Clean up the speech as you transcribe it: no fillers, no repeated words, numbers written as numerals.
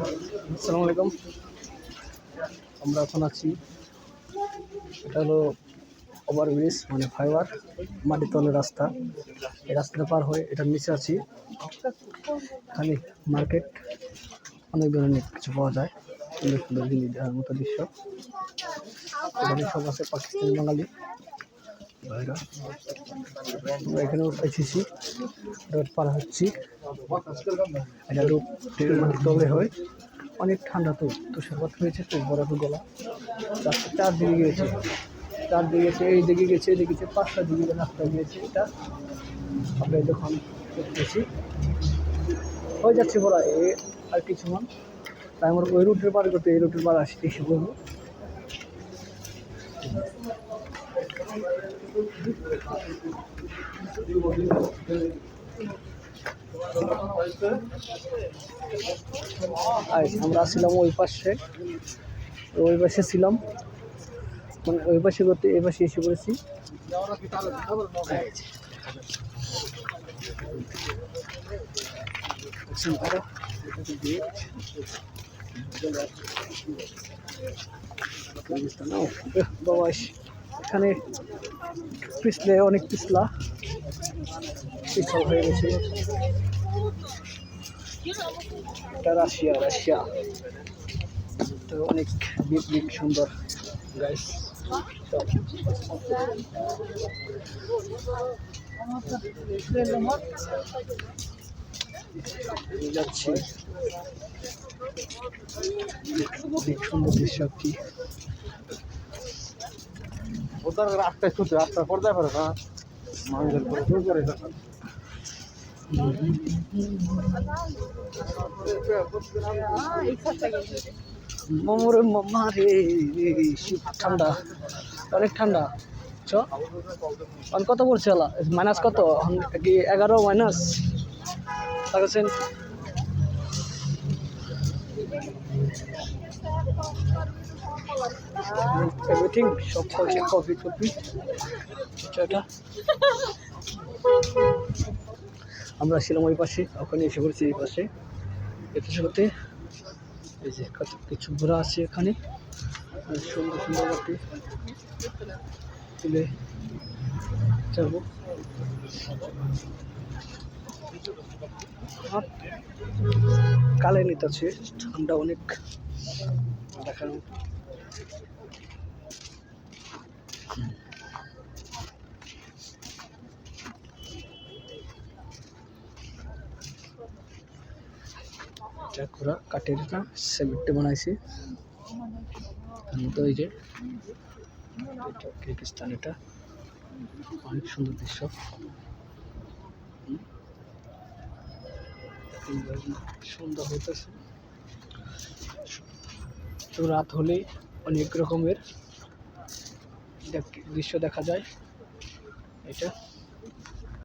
আসসালামু আলাইকুম। আমরা এখন আছি, এটা হলো ওভারব্রিজ মানে ফাইবার মাটির তলের রাস্তা। এই রাস্তাটা পার হয়ে এটার নিচে আছি। খালি মার্কেট, অনেক ধরনের কিছু পাওয়া যায়, সুন্দর সুন্দর জিনিস দেখার মতো দৃশ্য। এখানে সব আছে পাকিস্তানি বাঙালি ভাইরা। আমরা এখানেও এসেছি, রোড পার হচ্ছি। এটা রোড মানে তবে হয়, অনেক ঠান্ডা তো তুষারপাত হয়েছে তো, বরফের গলা। রাস্তা চারদিকে গিয়েছে, এই দিকে গেছে, এদিকে গেছে, 5টা দিকে রাস্তা গিয়েছে। এটা আমরা যখন দেখতেছি হয়ে যাচ্ছে বলা আর কিছুক্ষণ, তাই আমার ওই রুটের পার করতে এই রুটের পার এসে বলবো। আমরা ছিলাম ওই পাশে ছিলাম, মানে ওই পাশে করতে এই পাশে এসে পড়েছি। বাবা এখানে পিছলে অনেক পিছলা পিছল হয়ে গেছে। এটা রাশিয়া তো অনেক বিগ সুন্দর গাইস। যাচ্ছি, সুন্দর দৃশ্য কি রাস্তায় ছুটে রাস্তা পর্দায় পারে না মানুষের করে শুরু করে ঠান্ডা, অনেক ঠান্ডা। কত পড়ছে মাইনাস কত কি 11 মাইনাস লাগাচ্ছেন। এভরিথিং সব চলছে, কফি আমরা ছিলাম ওই পাশে, ওখানে এসে পড়ছি এই পাশে। এতে সাথে এই যে কত কিছু ঘোরা আছে এখানে, সুন্দর সুন্দর মাটি তুলে যাবো। কালে নিতে আছে, ঠান্ডা অনেক দেখানো। ঘোরা কাঠের না সিমেন্টে বানাইছে তো। এই যে কিরগিজস্তান, এটা অনেক সুন্দর দৃশ্য। সুন্দর হইতেছে তো, রাত হলে অনেক রকমের দৃশ্য দেখা যায়। এটা